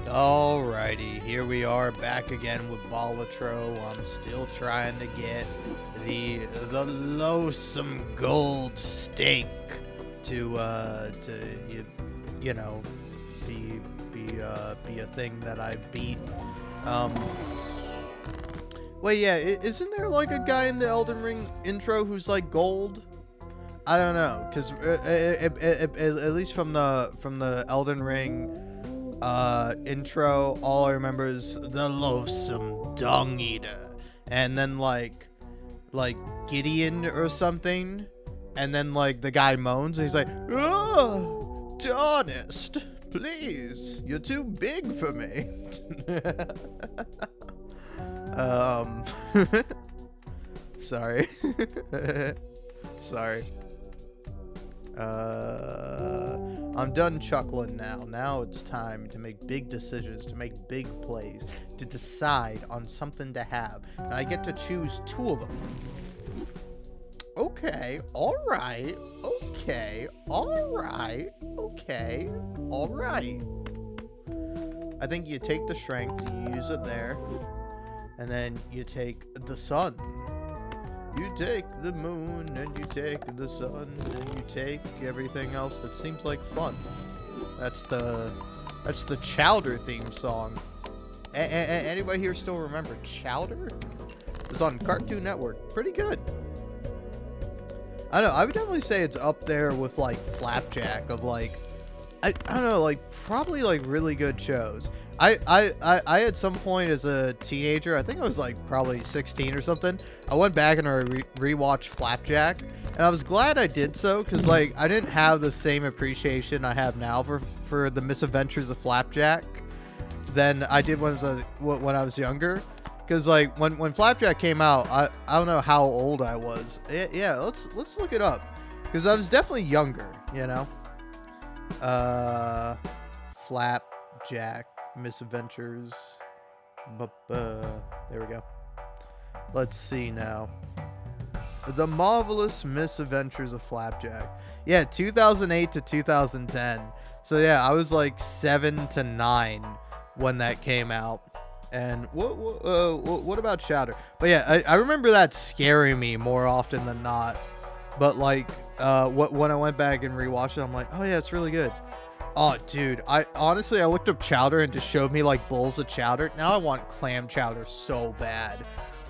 Alrighty, here we are back again with Balatro. I'm still trying to get the loathsome gold steak to you know be a thing that I beat. Well, yeah, isn't there like a guy in the Elden Ring intro who's like gold? I don't know, cause at least from the Elden Ring intro, all I remember is the loathsome dung eater, and then like Gideon or something, and then like the guy moans and he's like, oh, honest, please, you're too big for me. Sorry. Sorry. I'm done chuckling now. Now it's time to make big decisions, to make big plays, to decide on something to have. And I get to choose two of them. Okay, alright, okay, alright, okay, alright. I think you take the strength, you use it there, and then you take the sun. You take the moon, and you take the sun, and you take everything else that seems like fun. That's the Chowder theme song. Anybody here still remember Chowder? It was on Cartoon Network. Pretty good. I don't know, I would definitely say it's up there with like Flapjack of like, I don't know, like probably like really good shows. I at some point as a teenager, I think I was like probably 16 or something, I went back and I rewatched Flapjack, and I was glad I did so, because like I didn't have the same appreciation I have now for the misadventures of Flapjack than I did when I was younger. Because like when Flapjack came out, I don't know how old I was. Yeah, let's look it up, because I was definitely younger, you know. Flapjack misadventures. There we go. Let's see now. The Marvelous Misadventures of Flapjack. Yeah, 2008 to 2010. So yeah, I was like 7 to 9 when that came out. And what about Chowder? But yeah, I remember that scaring me more often than not. But like, when I went back and rewatched it, I'm like, oh yeah, it's really good. Oh, dude, I honestly looked up Chowder and just showed me like bowls of chowder. Now I want clam chowder so bad.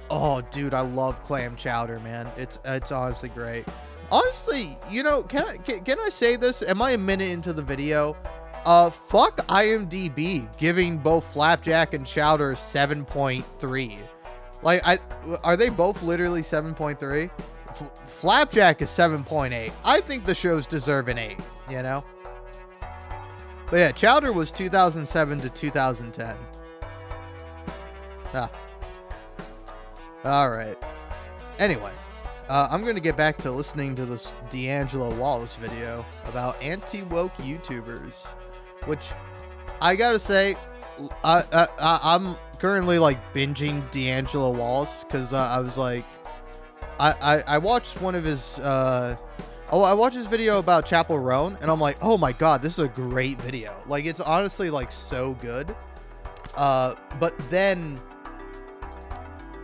Oh, dude, I love clam chowder, man. It's honestly great. Honestly, you know, can I say this? Am I a minute into the video? Fuck IMDb giving both Flapjack and Chowder 7.3. Like, are they both literally 7.3? Flapjack is 7.8. I think the shows deserve an 8, you know? But yeah, Chowder was 2007 to 2010. Ah. Alright. Anyway, I'm going to get back to listening to this D'Angelo Wallace video about anti-woke YouTubers, which I gotta say, I'm currently like binging D'Angelo Wallace, because I was like, I watched one of his, I watched his video about Chapel Roan, and I'm like, oh my god, this is a great video. Like, it's honestly like so good. But then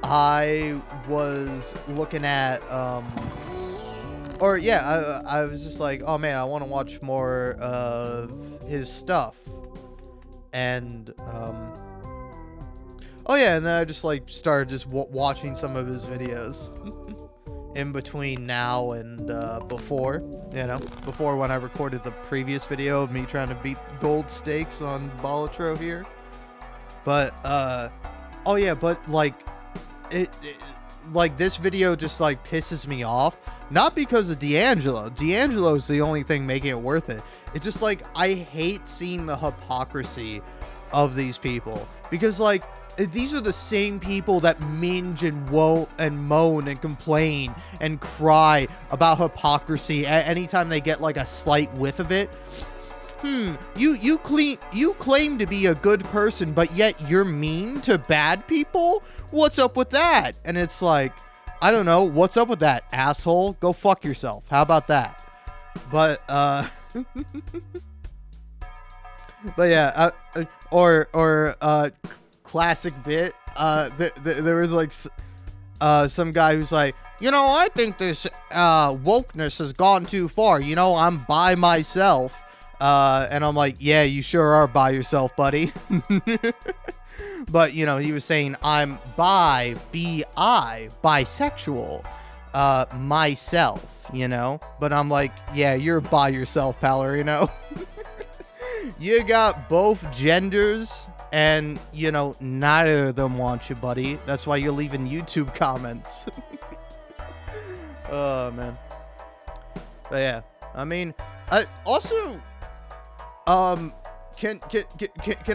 I was looking at, or yeah, I was just like, oh man, I want to watch more of his stuff. And, oh yeah, and then I just like started just watching some of his videos. In between now and before, you know, before when I recorded the previous video of me trying to beat gold stakes on Balatro here. But oh yeah, but like like this video just like pisses me off, not because of D'Angelo. D'Angelo's the only thing making it worth it. It's just like I hate seeing the hypocrisy of these people, because like these are the same people that minge and moan and complain and cry about hypocrisy anytime they get like a slight whiff of it. You claim to be a good person, but yet you're mean to bad people? What's up with that? And it's like, I don't know, what's up with that, asshole? Go fuck yourself. How about that? But But yeah, classic bit. There was like some guy who's like, I think this wokeness has gone too far. I'm by myself. And I'm like, yeah, you sure are by yourself, buddy. But he was saying I'm bisexual, myself. But I'm like, yeah, you're by yourself, pal. You got both genders, and neither of them want you, buddy. That's why you're leaving YouTube comments. Oh man. But yeah, I mean, I also can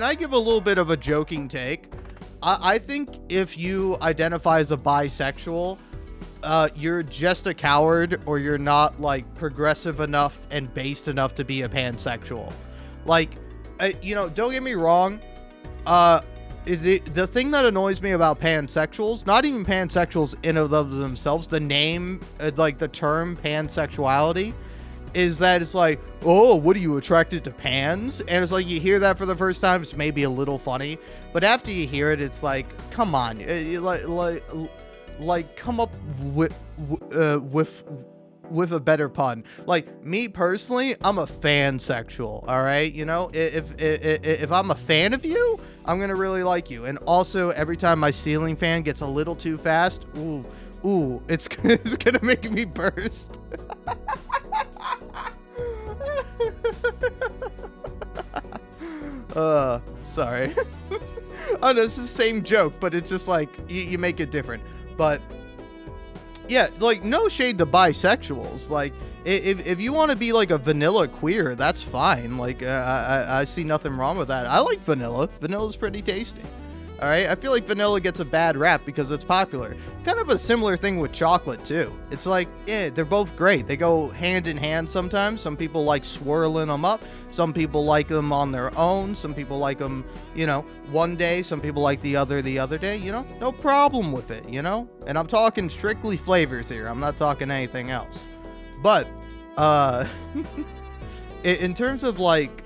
I give a little bit of a joking take? I think if you identify as a bisexual, you're just a coward, or you're not like progressive enough and based enough to be a pansexual. Like, don't get me wrong. The thing that annoys me about pansexuals, not even pansexuals in and of themselves, the name, like the term pansexuality, is that it's like, oh, what are you, attracted to pans? And it's like, you hear that for the first time, it's maybe a little funny, but after you hear it, it's like, come on, like come up with a better pun. Like, me personally, I'm a fansexual. All right, if I'm a fan of you, I'm gonna really like you. And also, every time my ceiling fan gets a little too fast, ooh, it's gonna make me burst. Sorry. Oh no, it's the same joke, but it's just like you make it different. But yeah, like, no shade to bisexuals. Like, if you want to be like a vanilla queer, that's fine. Like, I see nothing wrong with that. I like vanilla. Vanilla's pretty tasty. All right, I feel like vanilla gets a bad rap because it's popular. Kind of a similar thing with chocolate too. It's like, yeah, they're both great. They go hand in hand sometimes. Some people like swirling them up. Some people like them on their own. Some people like them, one day. Some people like the other day. No problem with it. And I'm talking strictly flavors here. I'm not talking anything else. But in terms of like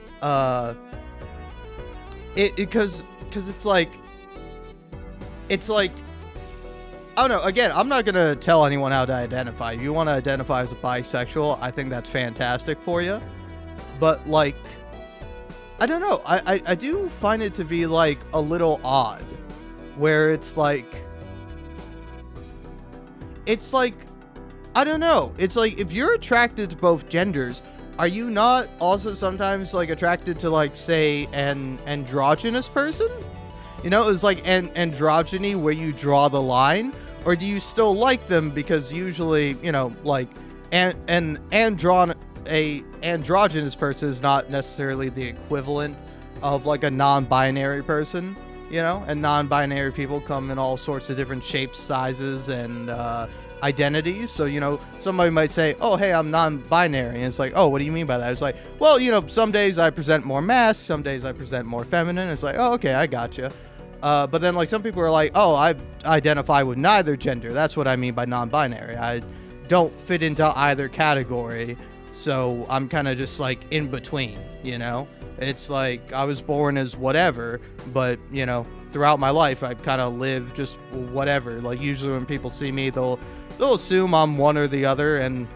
because it's like. It's like, I don't know, again, I'm not going to tell anyone how to identify. If you want to identify as a bisexual, I think that's fantastic for you. But, like, I don't know. I do find it to be, like, a little odd. Where it's like, I don't know. It's like, if you're attracted to both genders, are you not also sometimes, like, attracted to, like, say, an androgynous person? It's like androgyny where you draw the line, or do you still like them because usually, like an androgynous person is not necessarily the equivalent of like a non-binary person, and non-binary people come in all sorts of different shapes, sizes, and identities. So, somebody might say, oh, hey, I'm non-binary. And it's like, oh, what do you mean by that? It's like, well, some days I present more masc, some days I present more feminine. It's like, oh, okay, I gotcha. But then, like, some people are like, oh, I identify with neither gender. That's what I mean by non-binary. I don't fit into either category, so I'm kind of just, like, in between, It's like, I was born as whatever, but, throughout my life, I've kind of lived just whatever. Like, usually when people see me, they'll assume I'm one or the other, and,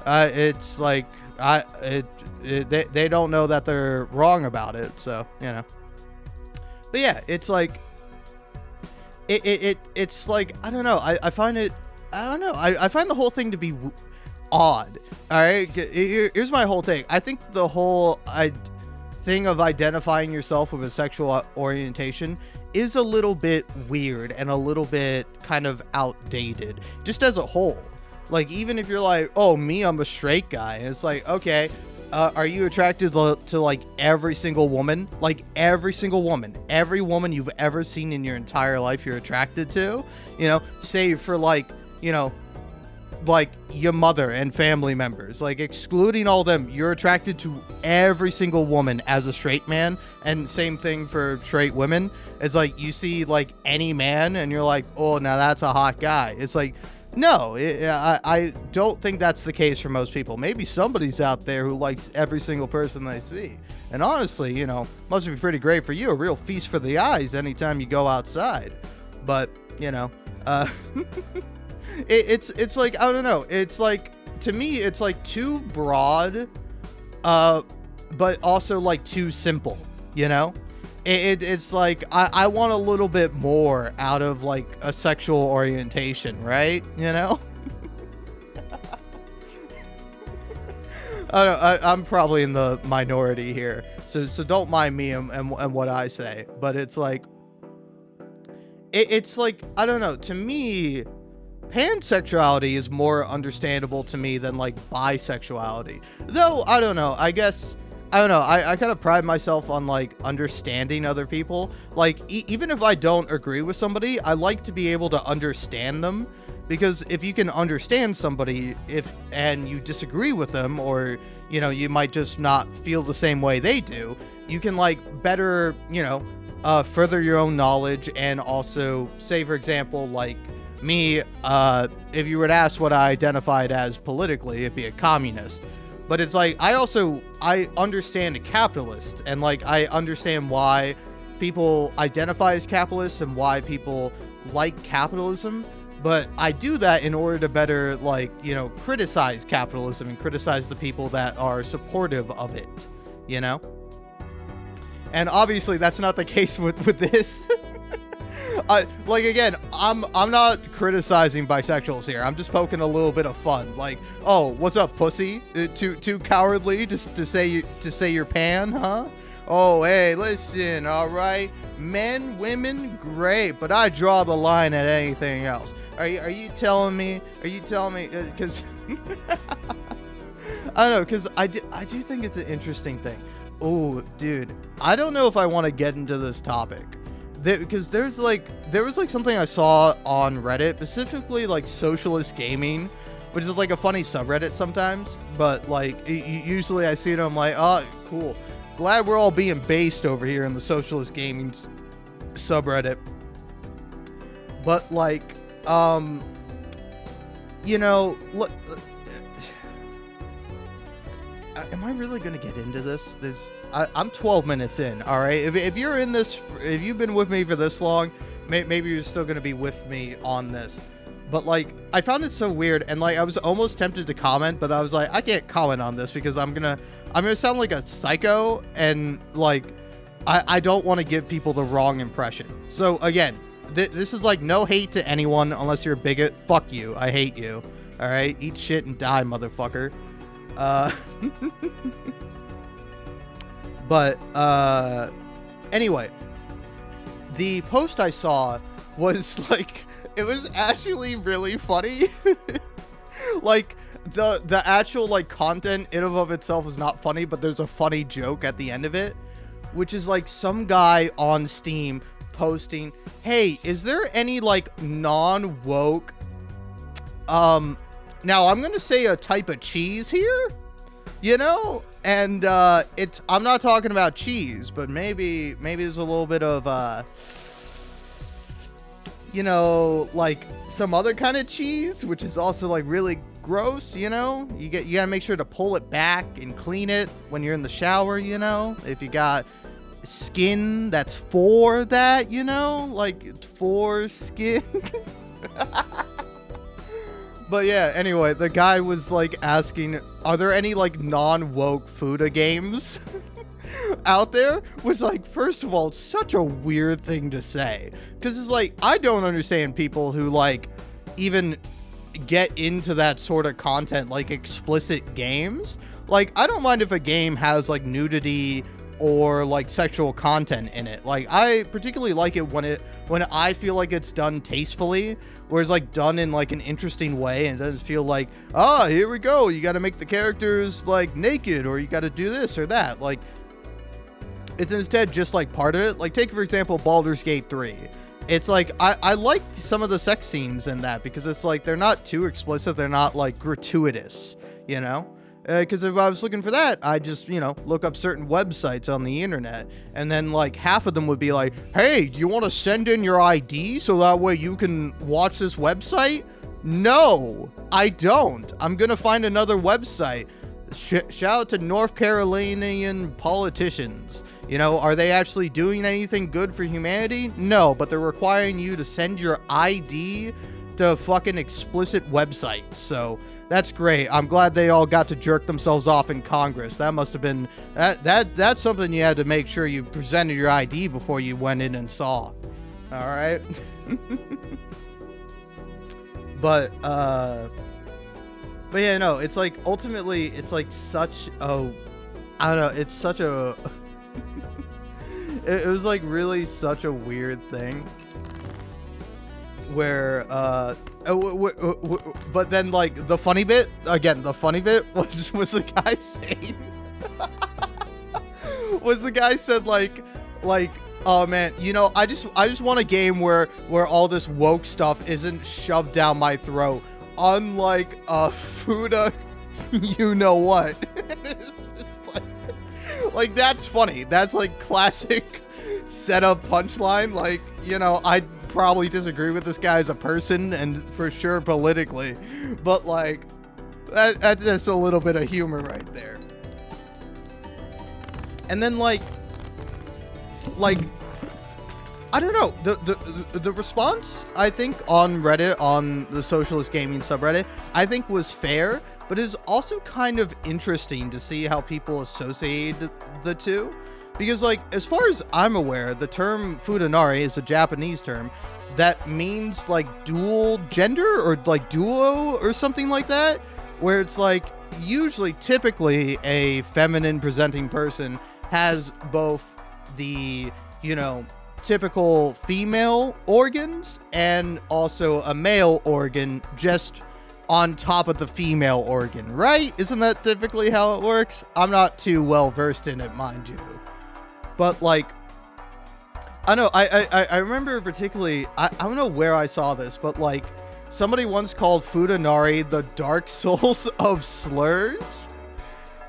it's like, they don't know that they're wrong about it, so, But yeah, it's like, it's like, I don't know. I find it, I don't know. I find the whole thing to be odd. All right, here's my whole take. I think the whole thing of identifying yourself with a sexual orientation is a little bit weird and a little bit kind of outdated, just as a whole. Like, even if you're like, oh, me, I'm a straight guy. It's like, okay. Are you attracted to like every single woman? Like every single woman. Every woman you've ever seen in your entire life you're attracted to? Say for like, like your mother and family members. Like excluding all them, you're attracted to every single woman as a straight man. And same thing for straight women. It's like you see like any man and you're like, oh, now that's a hot guy. It's like, no, I don't think that's the case for most people. Maybe somebody's out there who likes every single person they see. And honestly, you know, must be pretty great for you, a real feast for the eyes anytime you go outside. But, you know, it's like, I don't know, it's like, to me, it's like too broad, but also like too simple, you know? It's like, I want a little bit more out of like a sexual orientation, right? You know? I don't know, I'm probably in the minority here, so don't mind me and what I say, but it's like, it's like, I don't know, to me, pansexuality is more understandable to me than like bisexuality. Though, I don't know, I guess, I don't know, I kind of pride myself on like understanding other people. Like, even if I don't agree with somebody, I like to be able to understand them. Because if you can understand somebody, and you disagree with them, or, you know, you might just not feel the same way they do, you can like better, you know, further your own knowledge. And also, say for example, like me, if you were to ask what I identified as politically, it'd be a communist. But it's like, I understand a capitalist, and like I understand why people identify as capitalists and why people like capitalism. But I do that in order to better, like, you know, criticize capitalism and criticize the people that are supportive of it, you know? And obviously that's not the case with this. Like, again, I'm not criticizing bisexuals here. I'm just poking a little bit of fun. Like, oh, what's up, pussy? Too cowardly just to say you're pan, huh? Oh, hey, listen, all right, men, women, great, but I draw the line at anything else. Are you telling me? Because I don't know, because I do think it's an interesting thing. Oh, dude, I don't know if I want to get into this topic. Because there was like something I saw on Reddit, specifically like socialist gaming, which is like a funny subreddit sometimes. But like usually I see it, I'm like, oh, cool. Glad we're all being based over here in the socialist gaming subreddit. But like, you know, look, am I really gonna get into this? I'm 12 minutes in. All right, if you're in this, if you've been with me for this long, maybe you're still gonna be with me on this. But like, I found it so weird, and like, I was almost tempted to comment, but I was like, I can't comment on this because I'm gonna sound like a psycho, and like, I don't want to give people the wrong impression. So again, this is like no hate to anyone unless you're a bigot. Fuck you. I hate you. All right, eat shit and die, motherfucker. But anyway, the post I saw was like, it was actually really funny. Like, the actual like content in and of itself is not funny, but there's a funny joke at the end of it, which is like some guy on Steam posting, hey, is there any like non-woke, now I'm gonna say a type of cheese here, you know? And I'm not talking about cheese, but maybe there's a little bit of you know, like some other kind of cheese, which is also like really gross, you know? You gotta make sure to pull it back and clean it when you're in the shower, you know? If you got skin that's for that, you know? Like, for skin. But yeah, anyway, the guy was like asking, are there any like non-woke Fuda games out there? Which, like, first of all, it's such a weird thing to say, because it's like, I don't understand people who like even get into that sort of content, like explicit games. Like, I don't mind if a game has like nudity or like sexual content in it. Like, I particularly like it when I feel like it's done tastefully, where it's like done in like an interesting way, and it doesn't feel like, oh, here we go, you got to make the characters like naked, or you got to do this or that. Like, it's instead just like part of it. Like, take for example Baldur's Gate 3. It's like, I like some of the sex scenes in that, because it's like, they're not too explicit, they're not like gratuitous, you know? Because if I was looking for that, I just, you know, look up certain websites on the internet, and then like half of them would be like, hey, do you want to send in your ID so that way you can watch this website? No, I don't. I'm gonna find another website. Shout out to North Carolinian politicians. You know, are they actually doing anything good for humanity? No, but they're requiring you to send your ID to fucking explicit websites. So that's great. I'm glad they all got to jerk themselves off in Congress. That must have been that's something you had to make sure you presented your ID before you went in and saw. All right. But yeah, no, it's like ultimately it's like such a, I don't know, it's such a it was like really such a weird thing where but then like the funny bit was the guy saying was the guy said like oh man, you know, I just want a game where all this woke stuff isn't shoved down my throat, unlike Fuda you know what. It's like that's funny. That's like classic setup punchline. Like, you know, I'd probably disagree with this guy as a person and for sure politically, but like that's just a little bit of humor right there. And then like I don't know, the response I think on Reddit, on the Socialist Gaming subreddit, I think was fair, but it's also kind of interesting to see how people associate the two. Because, like, as far as I'm aware, the term futanari is a Japanese term that means, like, dual gender or, like, duo or something like that, where it's, like, usually, typically, a feminine presenting person has both the, you know, typical female organs and also a male organ just on top of the female organ, right? Isn't that typically how it works? I'm not too well versed in it, mind you. But like, I know, I remember particularly, I don't know where I saw this, but like, somebody once called Futanari the Dark Souls of slurs.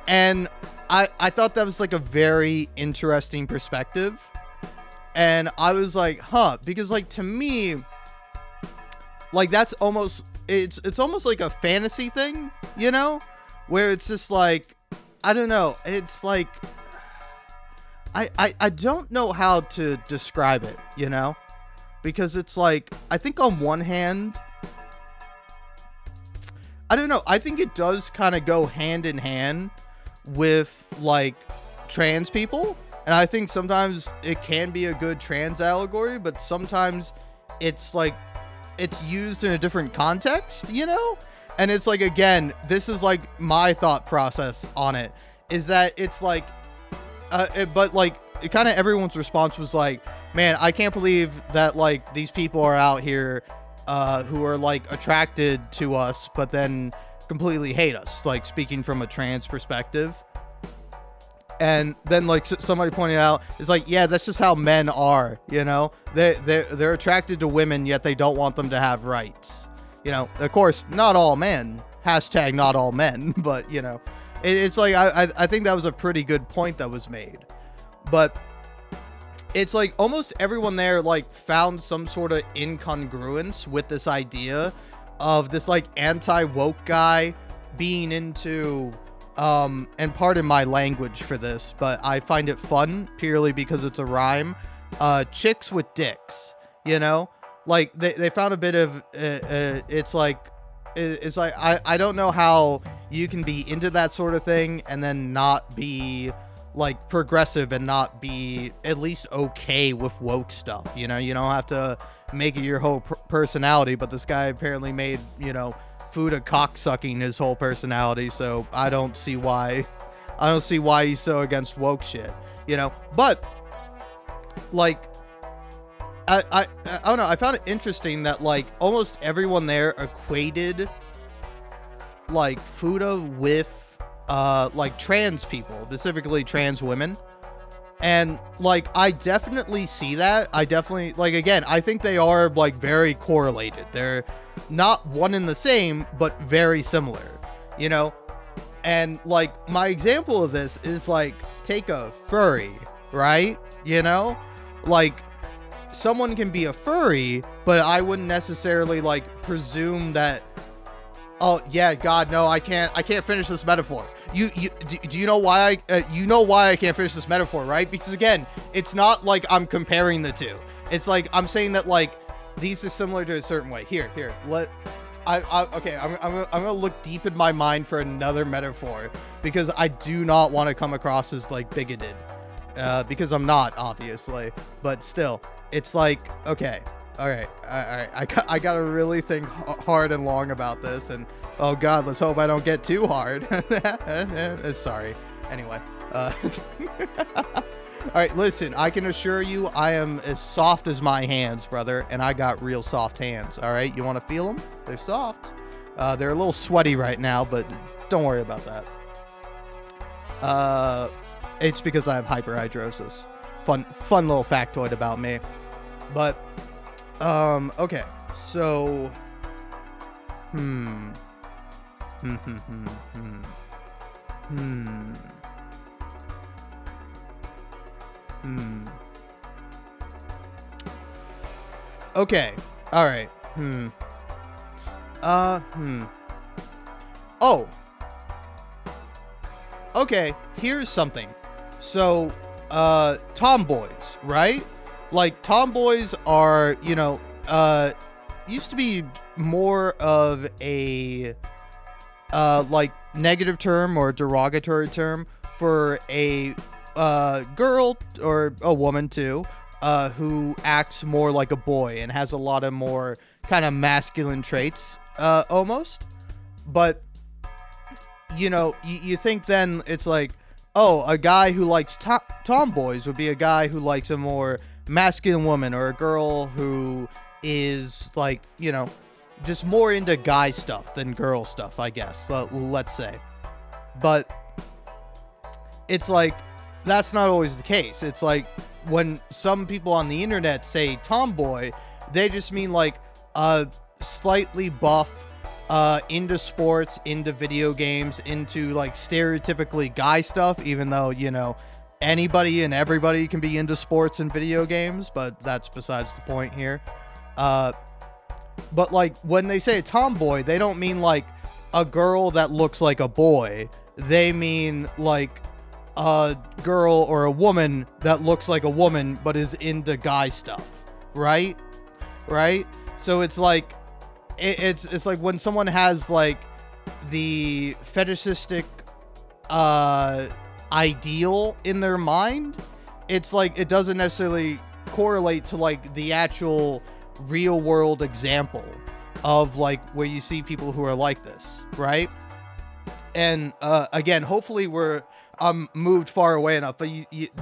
And I thought that was like a very interesting perspective. And I was like, huh, because like to me, like that's almost, it's almost like a fantasy thing, you know, where it's just like, I don't know, it's like, I don't know how to describe it, you know, because it's like, I think on one hand, I don't know, I think it does kind of go hand in hand with like trans people. And I think sometimes it can be a good trans allegory, but sometimes it's like, it's used in a different context, you know? And it's like, again, this is like my thought process on it, is that it's like, but like, it kind of everyone's response was like, man, I can't believe that like these people are out here who are like attracted to us, but then completely hate us, like speaking from a trans perspective. And then like somebody pointed out, it's like, yeah, that's just how men are, you know, they're attracted to women, yet they don't want them to have rights, you know. Of course, not all men, hashtag not all men, but you know, it's like, I think that was a pretty good point that was made. But it's like almost everyone there like found some sort of incongruence with this idea of this like anti-woke guy being into and pardon my language for this, but I find it fun purely because it's a rhyme, chicks with dicks, you know, like they found a bit of it's like I don't know how you can be into that sort of thing and then not be like progressive and not be at least okay with woke stuff, you know. You don't have to make it your whole personality, but this guy apparently made, you know, Fuda cocksucking his whole personality, so I don't see why he's so against woke shit, you know. But like I don't know, I found it interesting that like almost everyone there equated like Fuda with like trans people, specifically trans women. And like I definitely see that. I definitely, like, again, I think they are like very correlated. They're not one and the same, but very similar, you know. And like my example of this is like, take a furry, right? You know, like someone can be a furry, but I wouldn't necessarily like presume that Oh yeah, God, no, I can't finish this metaphor. Do you know why you know why I can't finish this metaphor, right? Because again, it's not like I'm comparing the two. It's like I'm saying that like these are similar to a certain way. Here, okay, I'm gonna look deep in my mind for another metaphor because I do not want to come across as like bigoted, because I'm not, obviously, but still, it's like, okay, all right, I gotta really think hard and long about this, and oh God, let's hope I don't get too hard. Sorry. Anyway, all right, listen, I can assure you I am as soft as my hands, brother, and I got real soft hands, all right? You want to feel them? They're soft. They're a little sweaty right now, but don't worry about that. It's because I have hyperhidrosis. Fun little factoid about me. But, okay, so, Okay. All right. Oh. Okay. Here's something. So, tomboys, right? Like, tomboys are, you know, used to be more of a, like, negative term or derogatory term for a, girl or a woman too, who acts more like a boy and has a lot of more kind of masculine traits, almost. But, you know, you think then it's like, oh, a guy who likes tomboys would be a guy who likes a more masculine woman, or a girl who is like, you know, just more into guy stuff than girl stuff, I guess, let's say. But it's like, that's not always the case. It's like, when some people on the internet say tomboy, they just mean like a slightly buff, into sports, into video games, into like stereotypically guy stuff, even though, you know, anybody and everybody can be into sports and video games, but that's besides the point here. But like when they say a tomboy, they don't mean like a girl that looks like a boy. They mean like a girl or a woman that looks like a woman but is into guy stuff, right? So it's like it's like when someone has like the fetishistic ideal in their mind, it's like it doesn't necessarily correlate to like the actual real world example of like where you see people who are like this, right? And again, hopefully we're moved far away enough, but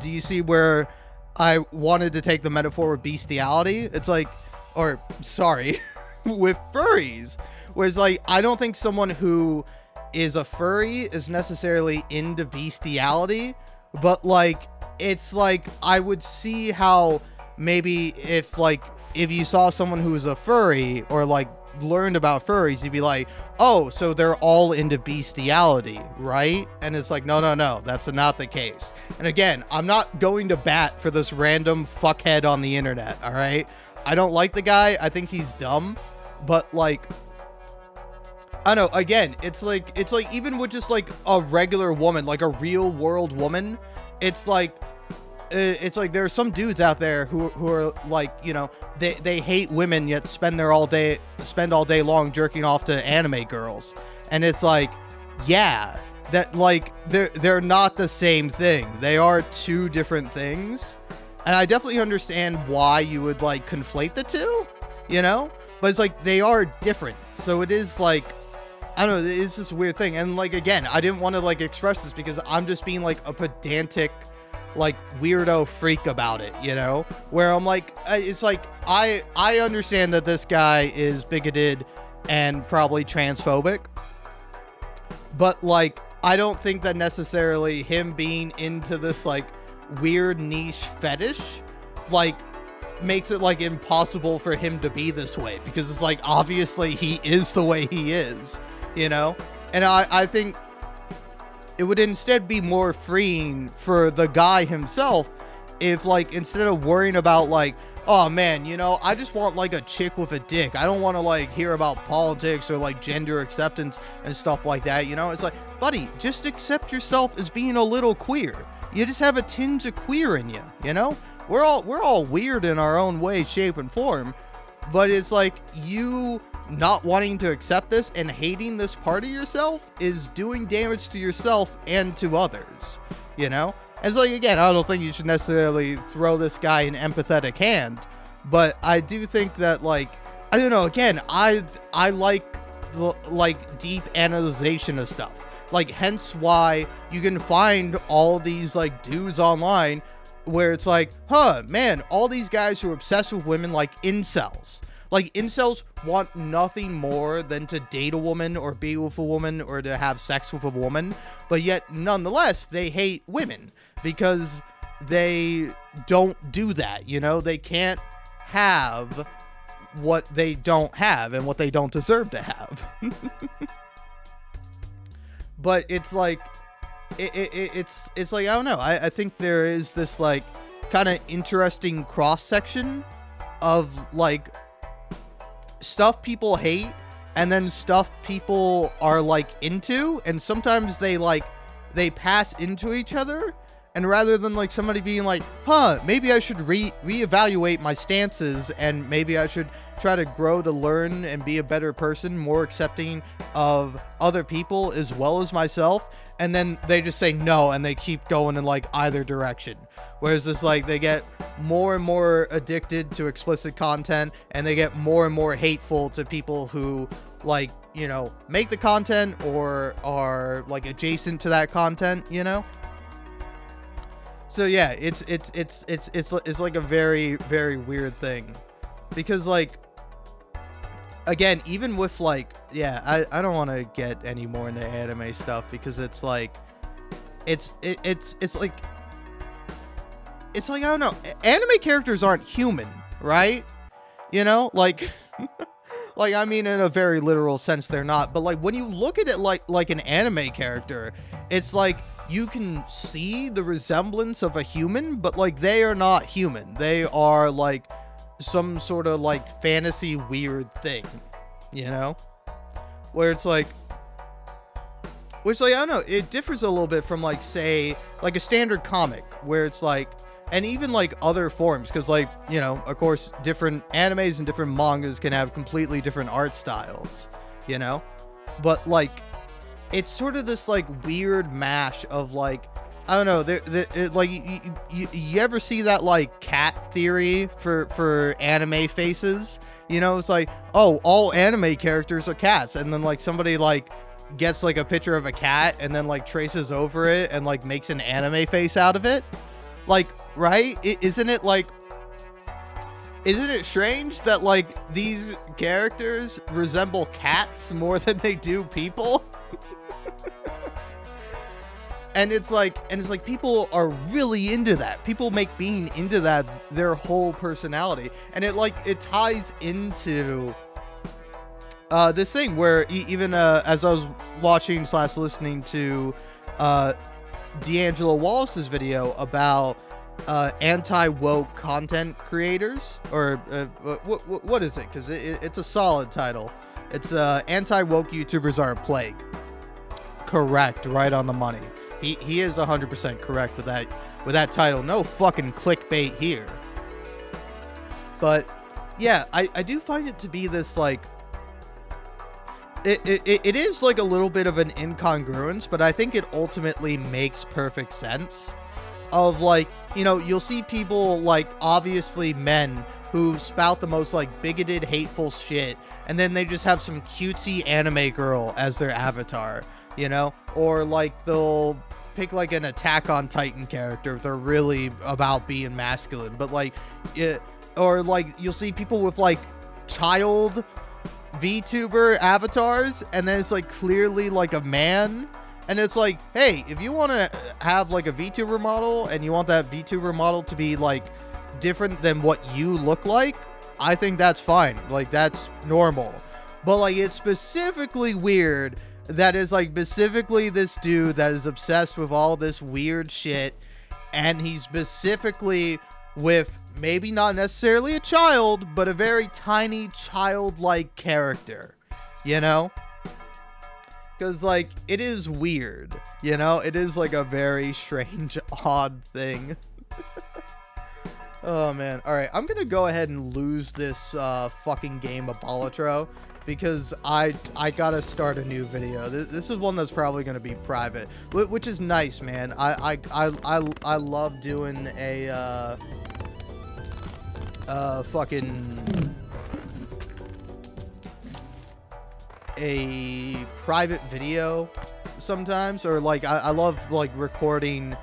do you see where I wanted to take the metaphor of bestiality? It's like, or sorry, with furries, where it's like, I don't think someone who is a furry is necessarily into bestiality, but like, it's like, I would see how maybe if you saw someone who is a furry or like learned about furries, you'd be like, oh, so they're all into bestiality, right? And it's like, no, that's not the case. And again, I'm not going to bat for this random fuckhead on the internet, all right? I don't like the guy. I think he's dumb, but like, I don't know, again, it's like even with just like a regular woman, like a real world woman, it's like there's some dudes out there who are like, you know, they hate women yet spend all day long jerking off to anime girls, and it's like, yeah, that like they're not the same thing. They are two different things, and I definitely understand why you would like conflate the two, you know, but it's like they are different. So it is like, I don't know, it's this weird thing. And like, again, I didn't want to like express this because I'm just being like a pedantic like weirdo freak about it, you know, where I'm like, it's like I understand that this guy is bigoted and probably transphobic, but like I don't think that necessarily him being into this like weird niche fetish like makes it like impossible for him to be this way, because it's like obviously he is the way he is, you know. And I think it would instead be more freeing for the guy himself if, like, instead of worrying about, like, oh man, you know, I just want like a chick with a dick. I don't want to like hear about politics or like gender acceptance and stuff like that. You know, it's like, buddy, just accept yourself as being a little queer. You just have a tinge of queer in you. You know, we're all weird in our own way, shape, and form. But it's like you not wanting to accept this and hating this part of yourself is doing damage to yourself and to others. You know? And it's like, again, I don't think you should necessarily throw this guy an empathetic hand, but I do think that, like, I don't know, again, I like deep analyzation of stuff. Like, hence why you can find all these, like, dudes online where it's like, huh, man, all these guys who are obsessed with women, like incels. Like, incels want nothing more than to date a woman or be with a woman or to have sex with a woman, but yet, nonetheless, they hate women because they don't do that, you know? They can't have what they don't have and what they don't deserve to have. But it's like, it's like, I don't know, I think there is this, like, kind of interesting cross-section of, like, stuff people hate and then stuff people are like into, and sometimes they pass into each other, and rather than like somebody being like, huh, maybe I should reevaluate my stances and maybe I should try to grow to learn and be a better person, more accepting of other people as well as myself, and then they just say no and they keep going in like either direction. Whereas it's like they get more and more addicted to explicit content, and they get more and more hateful to people who, like, you know, make the content or are like adjacent to that content, you know? So yeah, it's like a very, very weird thing. Because, like, again, even with like, yeah, I don't want to get any more into anime stuff because it's like it's like, I don't know, anime characters aren't human, right? You know, like, like, I mean, in a very literal sense, they're not. But like, when you look at it like an anime character, it's like you can see the resemblance of a human, but like they are not human. They are like some sort of like fantasy weird thing, you know, where it's like, which, like, I don't know, it differs a little bit from like, say, like a standard comic where it's like, and even like other forms, because, like, you know, of course, different animes and different mangas can have completely different art styles, you know, but like it's sort of this like weird mash of like, I don't know, like you ever see that like cat theory for anime faces? You know, it's like, oh, all anime characters are cats, and then like somebody like gets like a picture of a cat and then like traces over it and like makes an anime face out of it. Like, right? Isn't it strange that like these characters resemble cats more than they do people? And it's like people are really into that. People make being into that their whole personality, and it ties into this thing where even as I was watching / listening to D'Angelo Wallace's video about anti-woke content creators, or what is it? Because it's a solid title. It's anti-woke YouTubers are a plague. Correct, right on the money. He is 100% correct with that title. No fucking clickbait here. But yeah, I do find it to be this like, it is like a little bit of an incongruence, but I think it ultimately makes perfect sense. Of like, you know, you'll see people like obviously men who spout the most like bigoted, hateful shit, and then they just have some cutesy anime girl as their avatar, you know? Or like they'll pick like an Attack on Titan character if they're really about being masculine, but like or like you'll see people with like child VTuber avatars, and then it's like clearly like a man, and it's like, hey, if you want to have like a VTuber model and you want that VTuber model to be like different than what you look like, I think that's fine. Like, that's normal. But like, it's specifically weird that is like specifically this dude that is obsessed with all this weird shit, and he's specifically with maybe not necessarily a child, but a very tiny childlike character, you know? Because, like, it is weird, you know? It is, like, a very strange, odd thing. Oh, man. Alright, I'm gonna go ahead and lose this, fucking game of Balatro, because I gotta start a new video. This is one that's probably gonna be private, which is nice, man. I love doing a, fucking... a private video sometimes, or like I love like recording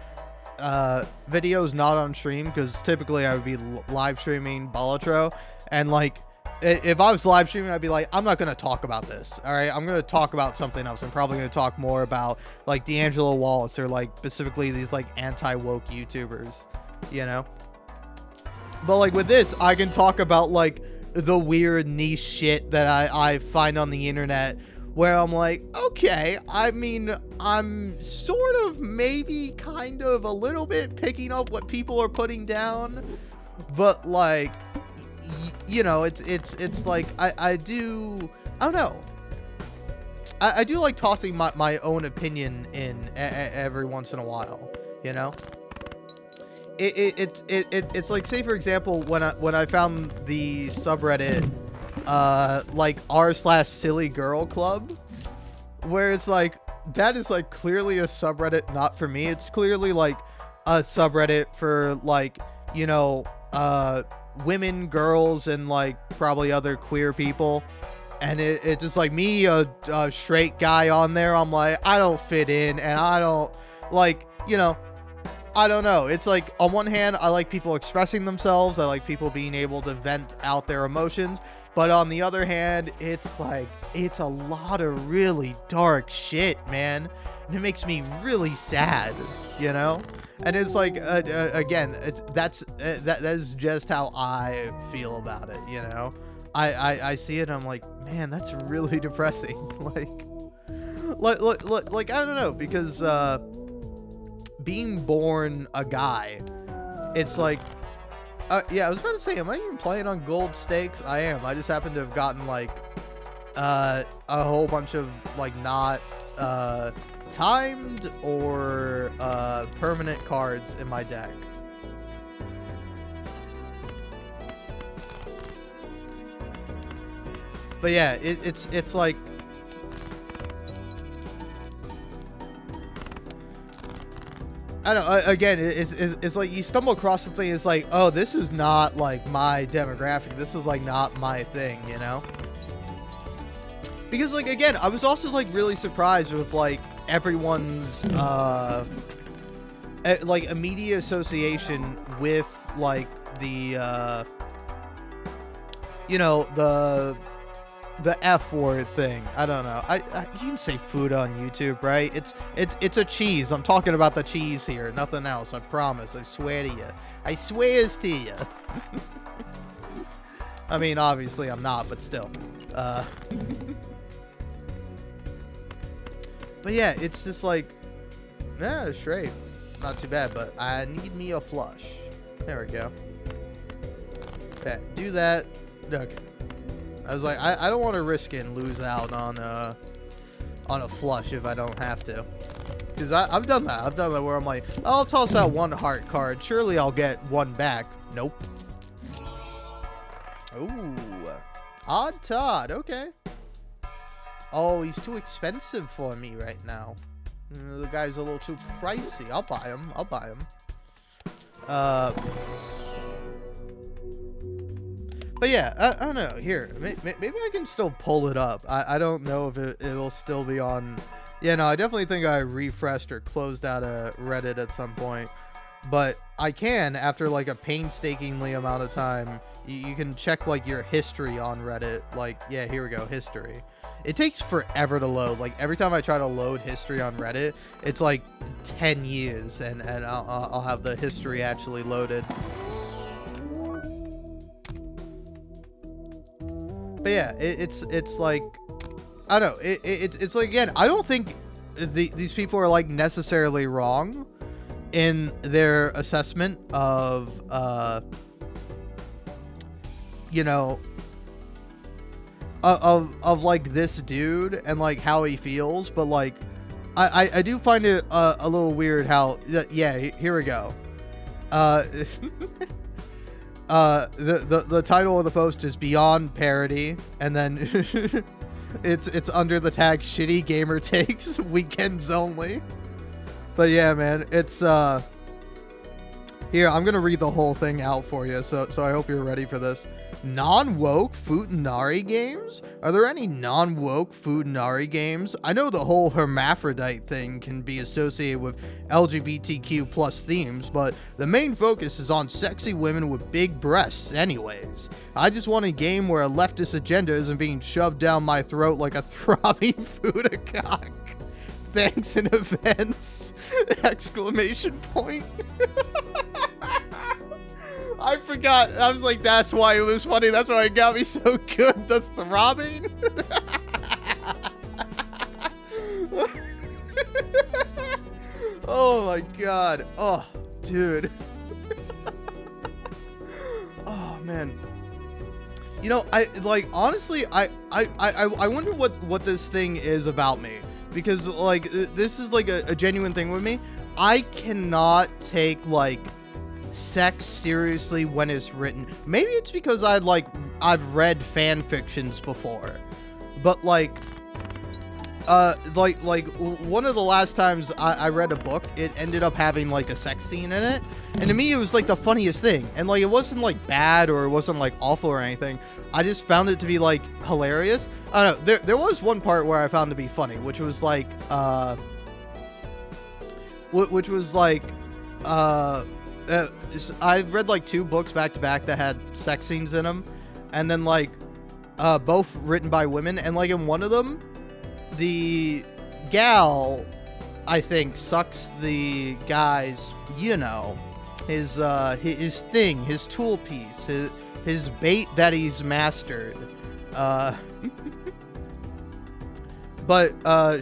videos not on stream, because typically I would be live streaming Balatro, and like if I was live streaming, I'd be like, I'm not gonna talk about this, all right, I'm gonna talk about something else. I'm probably gonna talk more about like D'Angelo Wallace, or like specifically these like anti-woke YouTubers, you know. But like with this, I can talk about like the weird niche shit that I find on the internet, where I'm like, okay, I mean, I'm sort of maybe kind of a little bit picking up what people are putting down, but like, you know, it's like, I don't know. I do like tossing my own opinion in every once in a while, you know? It's like, say for example, when I found the subreddit like r/silly girl club, where it's like, that is like clearly a subreddit not for me. It's clearly like a subreddit for like, you know, women, girls, and like probably other queer people. And it's just like me, a straight guy on there. I'm like, I don't fit in, and I don't like, you know, I don't know. It's like, on one hand, I like people expressing themselves. I like people being able to vent out their emotions. But on the other hand, it's like, it's a lot of really dark shit, man. And it makes me really sad, you know? And it's like, again, that is just how I feel about it, you know? I see it, and I'm like, man, that's really depressing. like, I don't know, because, being born a guy, it's like, yeah, I was about to say, am I even playing on gold stakes? I am. I just happen to have gotten like a whole bunch of like not timed or permanent cards in my deck. But yeah, it's like, I don't know, again, it's like you stumble across something, it's like, oh, this is not like my demographic, this is like not my thing, you know? Because like, again, I was also like really surprised with like everyone's like immediate association with like the you know, the F word thing. I don't know. You can say food on YouTube, right? It's a cheese. I'm talking about the cheese here, nothing else. I promise. I swear to you. I swears to you. I mean, obviously I'm not, but still. But yeah, it's just like, yeah, straight. Not too bad, but I need me a flush. There we go. Okay, do that. Okay. I was like, I don't want to risk it and lose out on a flush if I don't have to. Because I've done that. I've done that where I'm like, I'll toss out one heart card. Surely I'll get one back. Nope. Ooh. Odd Todd. Okay. Oh, he's too expensive for me right now. The guy's a little too pricey. I'll buy him. I'll buy him. But yeah, I don't know. Here, maybe I can still pull it up. I don't know if it'll still be on. Yeah, no, I definitely think I refreshed or closed out of Reddit at some point. But I can, after like a painstakingly amount of time, you can check like your history on Reddit. Like, yeah, here we go, history. It takes forever to load. Like, every time I try to load history on Reddit, it's like 10 years, and I'll have the history actually loaded. But yeah, it's like, I don't know, it's like, again, I don't think these people are like necessarily wrong in their assessment of you know, of like this dude and like how he feels, but like I do find it a little weird how yeah, here we go. The title of the post is Beyond Parody, and then it's under the tag Shitty Gamer Takes Weekends Only. But yeah, man, it's here, I'm gonna read the whole thing out for you, so I hope you're ready for this. Non-woke Futanari games? Are there any non-woke Futanari games? I know the whole hermaphrodite thing can be associated with LGBTQ plus themes, but the main focus is on sexy women with big breasts anyways. I just want a game where a leftist agenda isn't being shoved down my throat like a throbbing Fudacock. Thanks in advance! Exclamation point. I forgot. I was like, that's why it was funny. That's why it got me so good. The throbbing. Oh my god. Oh, dude. Oh man. You know, I like honestly, I wonder what this thing is about me, because like this is like a genuine thing with me. I cannot take like sex seriously when it's written. Maybe it's because I've read fan fictions before, but like one of the last times I read a book, it ended up having like a sex scene in it, and to me it was like the funniest thing, and like it wasn't like bad or it wasn't like awful or anything. I just found it to be like hilarious. I don't know, there was one part where I found to be funny, which was like I read like 2 books back to back that had sex scenes in them, and then like both written by women, and like in one of them, the gal, I think, sucks the guy's, you know, his thing, his tool piece, his bait that he's mastered. But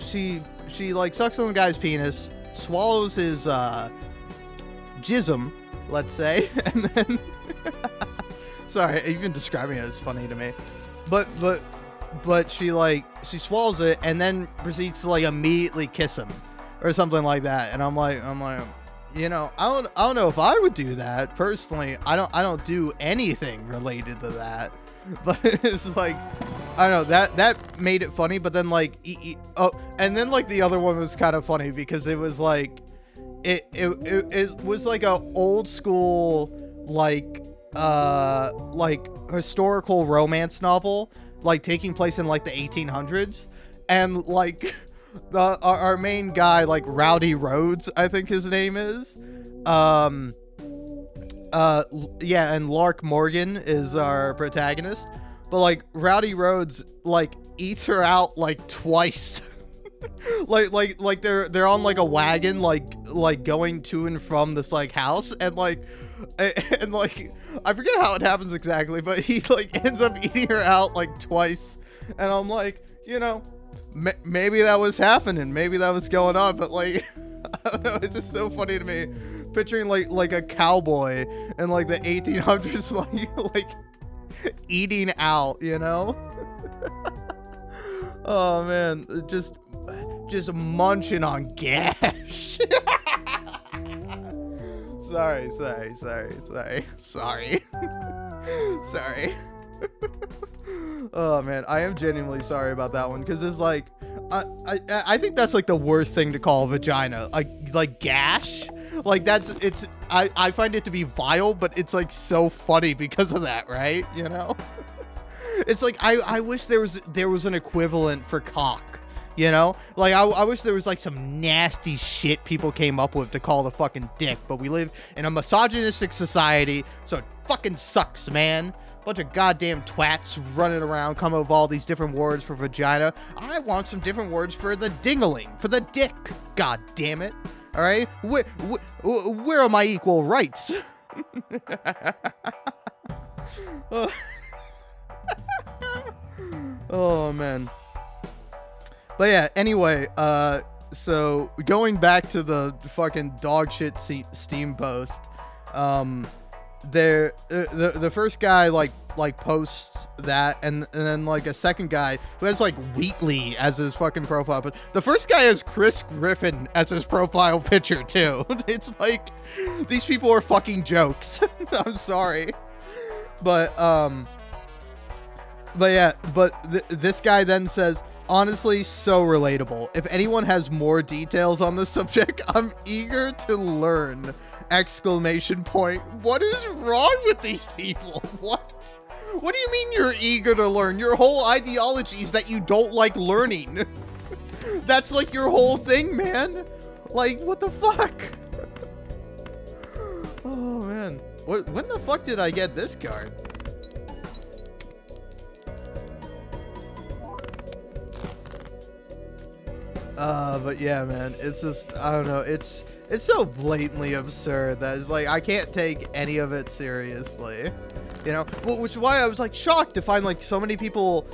she like sucks on the guy's penis, swallows his jism, let's say, and then sorry, even describing it is funny to me, but she swallows it and then proceeds to like immediately kiss him or something like that, and I'm like, you know, I don't know if I would do that personally. I don't do anything related to that, but it's like, I don't know, that made it funny. But then like oh, and then like the other one was kind of funny because it was like it was like a old school like historical romance novel, like taking place in like the 1800s, and like our main guy, like Rowdy Rhodes, I think his name is, yeah, and Lark Morgan is our protagonist, but like Rowdy Rhodes like eats her out like twice. like they're on like a wagon, like going to and from this like house, and like I forget how it happens exactly, but he like ends up eating her out like twice, and I'm like, you know, maybe that was happening, maybe that was going on, but like I don't know, it's just so funny to me picturing like a cowboy in like the 1800s like eating out, you know. Oh man, just munching on gash. Sorry. Oh man, I am genuinely sorry about that one, because it's like I think that's like the worst thing to call a vagina, like gash. Like I find it to be vile, but it's like so funny because of that, right? You know? It's like I wish there was an equivalent for cock. You know, like I wish there was like some nasty shit people came up with to call the fucking dick, but we live in a misogynistic society, so it fucking sucks, man. Bunch of goddamn twats running around coming up with all these different words for vagina. I want some different words for the dingling, for the dick. God damn it. All right, where are my equal rights? Oh man. But yeah, anyway, so going back to the fucking dog shit Steam post, the first guy like like posts that, and then like a second guy who has like Wheatley as his fucking profile, but the first guy has Chris Griffin as his profile picture too. It's like these people are fucking jokes. I'm sorry, but yeah, this guy then says, honestly, so relatable. If anyone has more details on this subject, I'm eager to learn! Exclamation point. What is wrong with these people? What do you mean you're eager to learn? Your whole ideology is that you don't like learning. That's like your whole thing, man. Like, what the fuck? Oh, man. When the fuck did I get this card? But yeah, man, it's just, I don't know, it's so blatantly absurd that it's like, I can't take any of it seriously, you know? Well, which is why I was like shocked to find like so many people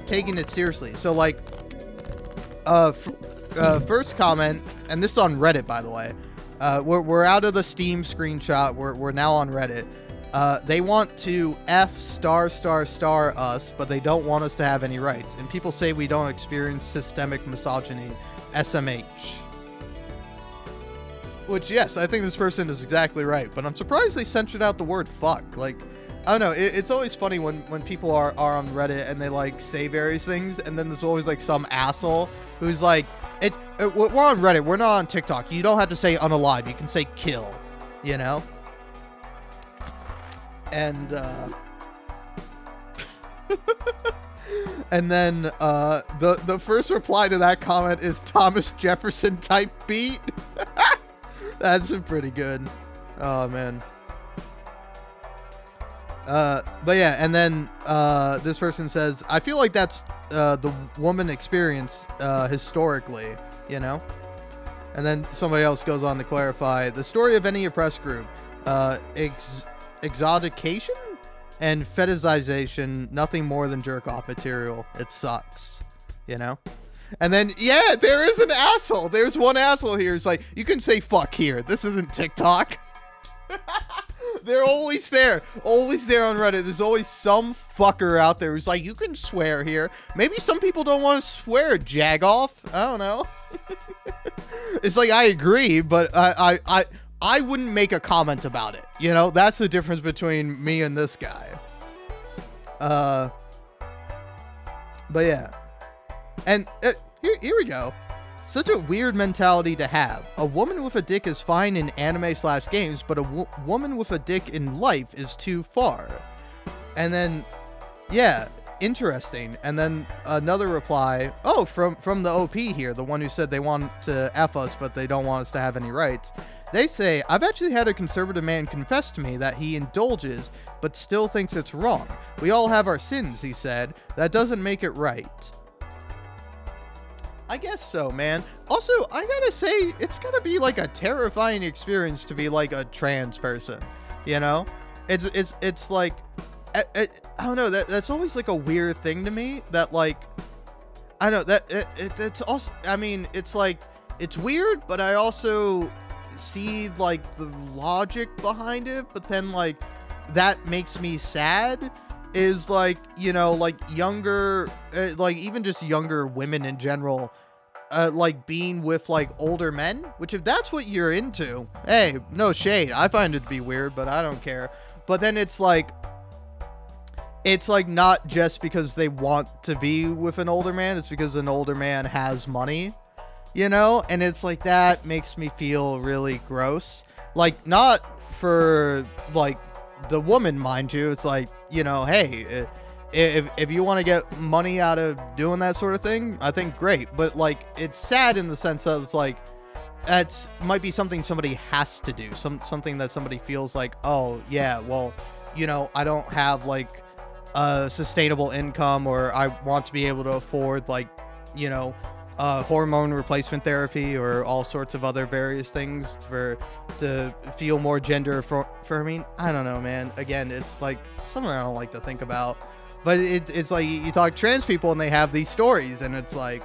taking it seriously. So like, first comment, and this is on Reddit, by the way, we're out of the Steam screenshot, we're now on Reddit. They want to F*** us, but they don't want us to have any rights. And people say we don't experience systemic misogyny. SMH. Which, yes, I think this person is exactly right. But I'm surprised they censored out the word fuck. Like, I don't know. It's always funny when people are on Reddit and they, like, say various things. And then there's always, like, some asshole who's like, we're on Reddit. We're not on TikTok. You don't have to say unalive. You can say kill. You know? And and then the first reply to that comment is Thomas Jefferson type beat. That's pretty good. Oh man. But yeah, and then this person says, I feel like that's the woman experience historically, you know. And then somebody else goes on to clarify the story of any oppressed group. Exotication and fetishization, nothing more than jerk-off material. It sucks, you know? And then, yeah, there is an asshole. There's one asshole here. It's like, you can say fuck here. This isn't TikTok. They're always there. Always there on Reddit. There's always some fucker out there who's like, you can swear here. Maybe some people don't want to swear, jagoff. I don't know. It's like, I agree, but I wouldn't make a comment about it. You know, that's the difference between me and this guy. But yeah. And here we go. Such a weird mentality to have. A woman with a dick is fine in anime/games, but a woman with a dick in life is too far. And then, yeah, interesting. And then another reply, oh, from the OP here, the one who said they want to F us, but they don't want us to have any rights. They say, I've actually had a conservative man confess to me that he indulges, but still thinks it's wrong. We all have our sins, he said. That doesn't make it right. I guess so, man. Also, I gotta say, it's gotta be like a terrifying experience to be like a trans person, you know? It's like, I don't know, that's always like a weird thing to me, that like, I don't know, that it's also, I mean, it's like, it's weird, but I also see like the logic behind it, but then like, that makes me sad. Is like, you know, like younger, like even just younger women in general, like being with like older men, which if that's what you're into, hey, no shade. I find it to be weird, but I don't care. But then it's like not just because they want to be with an older man, it's because an older man has money, you know? And it's like, that makes me feel really gross. Like, not for like the woman, mind you, it's like, you know, hey, if you want to get money out of doing that sort of thing, I think great. But like, it's sad in the sense that it's like, that's might be something somebody has to do, something that somebody feels like, oh yeah, well, you know, I don't have like a sustainable income, or I want to be able to afford like, you know, hormone replacement therapy or all sorts of other various things to feel more gender affirming. I don't know, man. Again, it's like something I don't like to think about, but it's like you talk trans people and they have these stories, and it's like,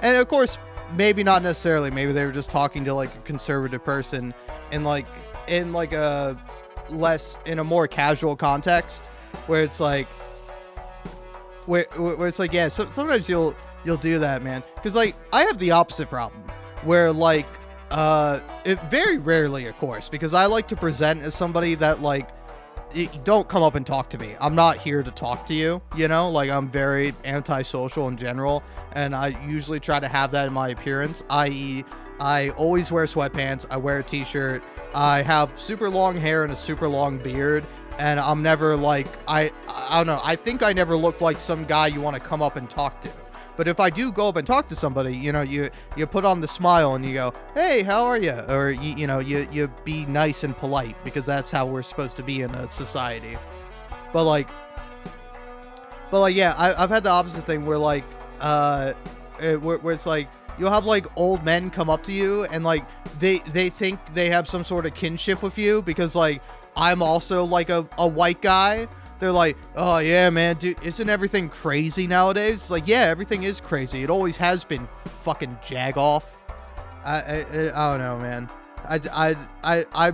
and of course, maybe not necessarily, maybe they were just talking to like a conservative person in a more casual context, where it's like, where it's like, yeah, sometimes you'll do that, man, because like I have the opposite problem, where like it very rarely, of course, because I like to present as somebody that like, don't come up and talk to me. I'm not here to talk to you, you know, like I'm very antisocial in general, and I usually try to have that in my appearance, i.e. I always wear sweatpants, I wear a t-shirt, I have super long hair and a super long beard, and I'm never like, I don't know, I think I never look like some guy you want to come up and talk to. But if I do go up and talk to somebody, you know, you put on the smile and you go, hey, how are you? Or, you be nice and polite, because that's how we're supposed to be in a society. But like, yeah, I've had the opposite thing where like, where it's like, you'll have like old men come up to you and like, they think they have some sort of kinship with you because like, I'm also like a white guy. They're like, oh yeah, man, dude, isn't everything crazy nowadays? It's like, yeah, everything is crazy. It always has been, fucking jag off. I don't know, man. I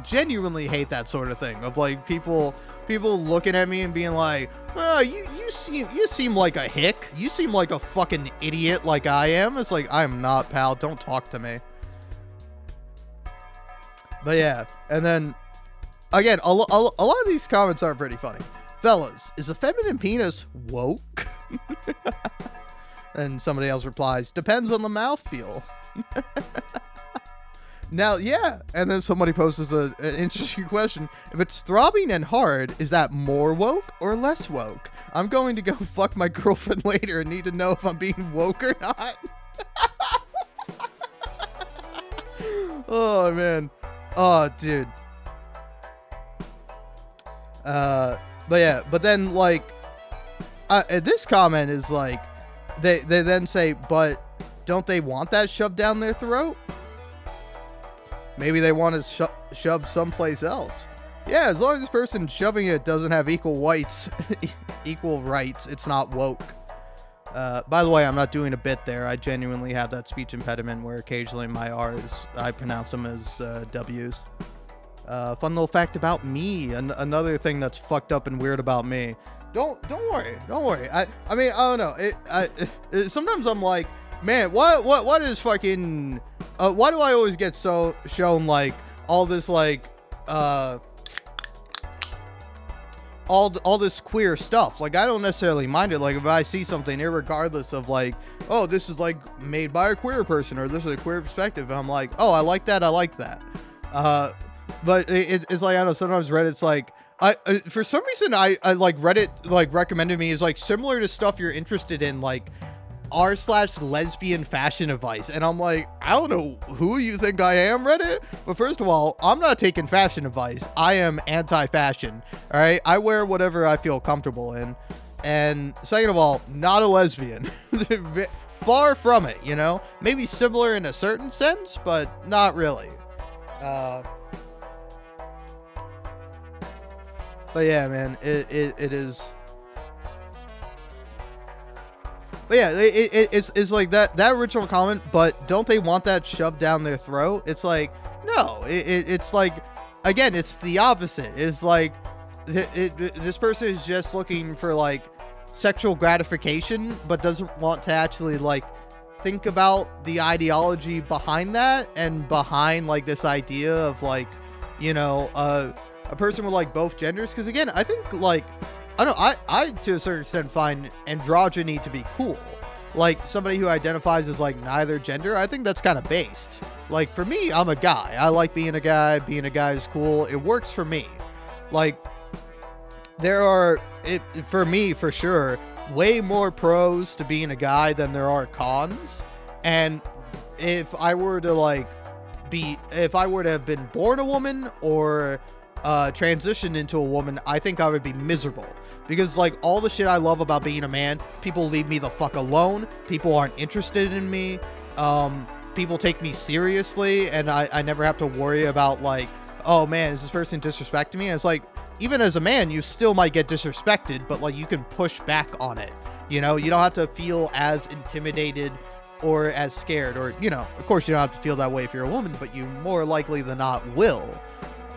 genuinely hate that sort of thing of like people looking at me and being like, oh, you seem like a hick. You seem like a fucking idiot like I am. It's like, I'm not, pal. Don't talk to me. But yeah, and then again, a lot of these comments are pretty funny. Fellas, is a feminine penis woke? And somebody else replies, depends on the mouthfeel. Now, yeah. And then somebody poses an interesting question. If it's throbbing and hard, is that more woke or less woke? I'm going to go fuck my girlfriend later and need to know if I'm being woke or not. Oh, man. Oh, dude. But yeah, but then like, this comment is like, they then say, but don't they want that shoved down their throat? Maybe they want it shoved someplace else. Yeah, as long as this person shoving it doesn't have equal rights, it's not woke. By the way, I'm not doing a bit there. I genuinely have that speech impediment where occasionally my R's, I pronounce them as W's. Fun little fact about me, another thing that's fucked up and weird about me. Don't worry. I mean, I don't know. Sometimes I'm like, man, what is fucking, why do I always get so shown like all this like, all this queer stuff? Like, I don't necessarily mind it. Like, if I see something, irregardless of like, oh, this is like made by a queer person, or this is a queer perspective, and I'm like, oh, I like that. But it's like, I don't know, sometimes Reddit's like, for some reason, I like Reddit like recommended me is like similar to stuff you're interested in, like r/lesbian fashion advice. And I'm like, I don't know who you think I am, Reddit, but first of all, I'm not taking fashion advice. I am anti-fashion. All right. I wear whatever I feel comfortable in. And second of all, not a lesbian. Far from it, you know, maybe similar in a certain sense, but not really. But yeah, man, it is. But yeah, it's like that original comment. But don't they want that shoved down their throat? It's like, no. It's like, again, it's the opposite. It's like this person is just looking for like sexual gratification, but doesn't want to actually like think about the ideology behind that, and behind like this idea of like, you know, a person with like both genders. Because again, I think like, I don't know, I to a certain extent find androgyny to be cool. Like somebody who identifies as like neither gender, I think that's kind of based. Like for me, I'm a guy. I like being a guy. Being a guy is cool. It works for me. Like there are, for me, for sure, way more pros to being a guy than there are cons. And if I were to like if I were to have been born a woman or transitioned into a woman, I think I would be miserable, because like all the shit I love about being a man, people leave me the fuck alone. People aren't interested in me. People take me seriously, and I never have to worry about like, oh man, is this person disrespecting me? And it's like, even as a man, you still might get disrespected, but like you can push back on it. You know, you don't have to feel as intimidated or as scared, or, you know, of course you don't have to feel that way if you're a woman, but you more likely than not will.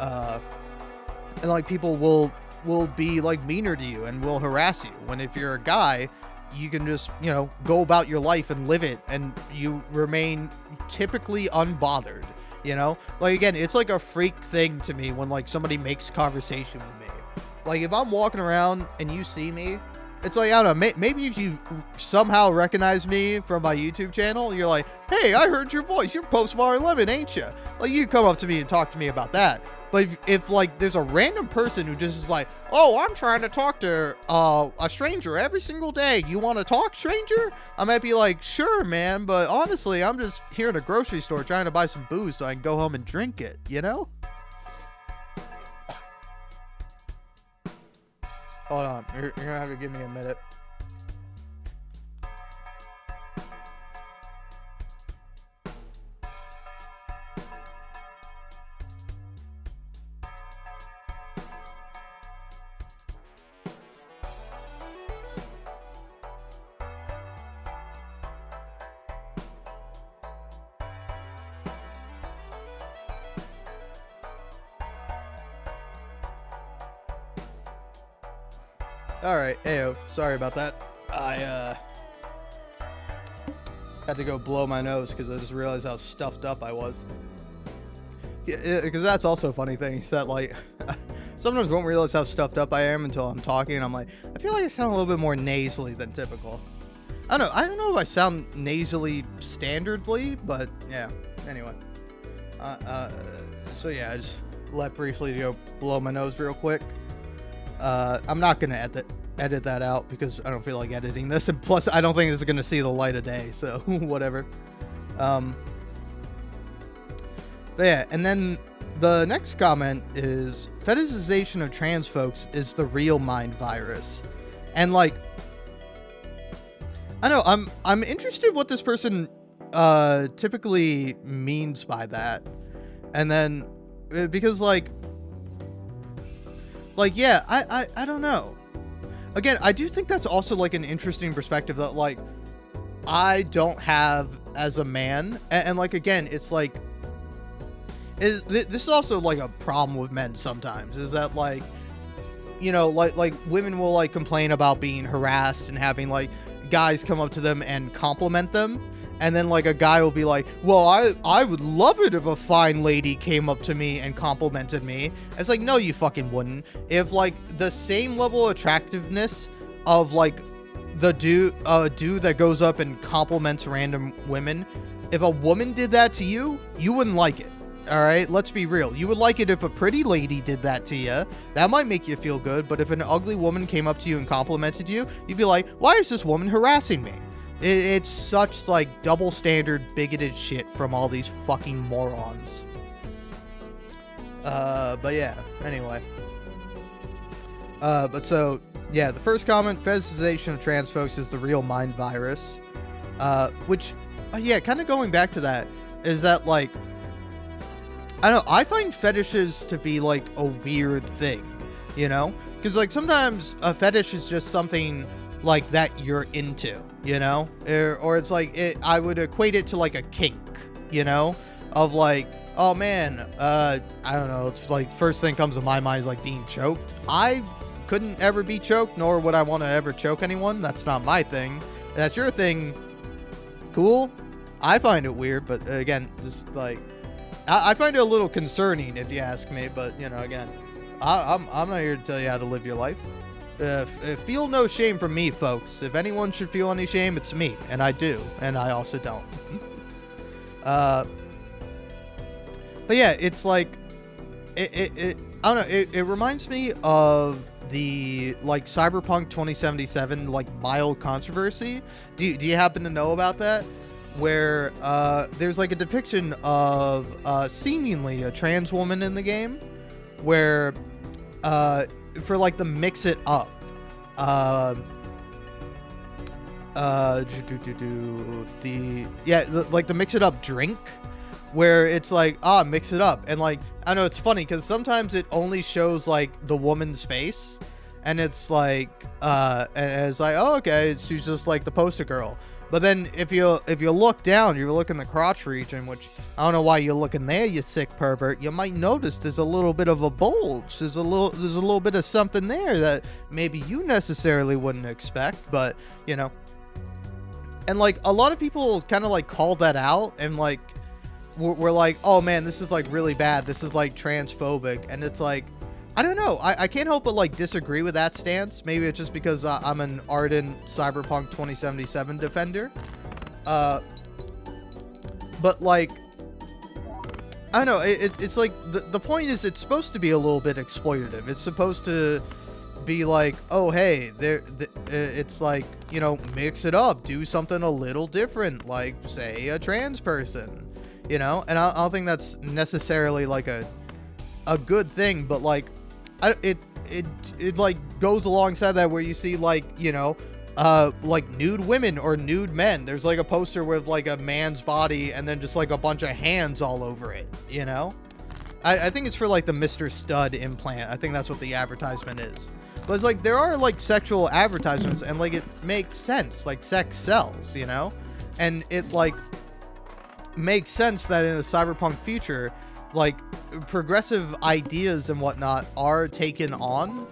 And like people will will be like meaner to you and will harass you. When if you're a guy, you can just, you know, go about your life and live it, and you remain typically unbothered, you know? Like, again, it's like a freak thing to me when like somebody makes conversation with me. Like, if I'm walking around and you see me, it's like, I don't know, maybe if you somehow recognize me from my YouTube channel, you're like, hey, I heard your voice, you're Postmar 11, ain't you? Like, you come up to me and talk to me about that. But if like there's a random person who just is like, oh, I'm trying to talk to a stranger every single day, you want to talk, stranger? I might be like, sure, man, but honestly, I'm just here in a grocery store trying to buy some booze so I can go home and drink it, you know? Hold on, you're gonna have to give me a minute. Alright, ayo, sorry about that. I had to go blow my nose because I just realized how stuffed up I was. Yeah, because that's also a funny thing, is that like, sometimes I won't realize how stuffed up I am until I'm talking, and I'm like, I feel like I sound a little bit more nasally than typical. I don't know if I sound nasally standardly, but yeah, anyway. So yeah, I just left briefly to go blow my nose real quick. I'm not gonna edit that out because I don't feel like editing this, and plus I don't think this is gonna see the light of day, so whatever. But yeah, and then the next comment is, fetishization of trans folks is the real mind virus. And like, I know, I'm interested what this person typically means by that. And then because like yeah, I don't know. Again, I do think that's also like an interesting perspective that like I don't have as a man, and like, again, it's like, this is also like a problem with men sometimes, is that like, you know, like women will like complain about being harassed and having like guys come up to them and compliment them, and then like a guy will be like, well, I would love it if a fine lady came up to me and complimented me. It's like, no, you fucking wouldn't. If like the same level of attractiveness of like the dude that goes up and compliments random women, if a woman did that to you, you wouldn't like it. All right, let's be real. You would like it if a pretty lady did that to you. That might make you feel good. But if an ugly woman came up to you and complimented you, you'd be like, why is this woman harassing me? It's such like double standard, bigoted shit from all these fucking morons. But yeah, anyway. But so, yeah, the first comment, fetishization of trans folks is the real mind virus. Which, yeah, kind of going back to that, is that like, I don't know, I find fetishes to be like a weird thing, you know? Because like sometimes a fetish is just something like that you're into, you know? Or it's like, I would equate it to like a kink, you know? Of like, oh man, I don't know, it's like first thing comes to my mind is like being choked. I couldn't ever be choked, nor would I want to ever choke anyone. That's not my thing. That's your thing. Cool. I find it weird, but again, just like, I find it a little concerning if you ask me, but you know, again, I'm not here to tell you how to live your life. Feel no shame from me, folks. If anyone should feel any shame, it's me, and I do, and I also don't. But yeah, it's like, I don't know, it reminds me of the like Cyberpunk 2077 like mild controversy. Do you happen to know about that? Where there's like a depiction of seemingly a trans woman in the game, where for like the mix it up, like the mix it up drink, where it's like, mix it up, and like, I know it's funny because sometimes it only shows like the woman's face, and it's like and it's like, oh, okay, she's just like the poster girl. But then if you look down, you look in the crotch region, which I don't know why you're looking there, you sick pervert. You might notice there's a little bit of a bulge. There's a little bit of something there that maybe you necessarily wouldn't expect, but you know. And like a lot of people kind of like call that out and like we're like, oh man, this is like really bad. This is like transphobic, and it's like, I don't know. I can't help but like disagree with that stance. Maybe it's just because I'm an ardent Cyberpunk 2077 defender. But like, I don't know. It's like the point is it's supposed to be a little bit exploitative. It's supposed to be like, oh hey, it's like, you know, mix it up, do something a little different, like say a trans person, you know. And I don't think that's necessarily like a good thing, but like it like goes alongside that where you see like, you know, like nude women or nude men. There's like a poster with like a man's body and then just like a bunch of hands all over it, you know. I think it's for like the Mr. Stud implant. I think that's what the advertisement is. But it's like there are like sexual advertisements and like it makes sense, like sex sells, you know. And it like makes sense that in a cyberpunk future, like progressive ideas and whatnot are taken on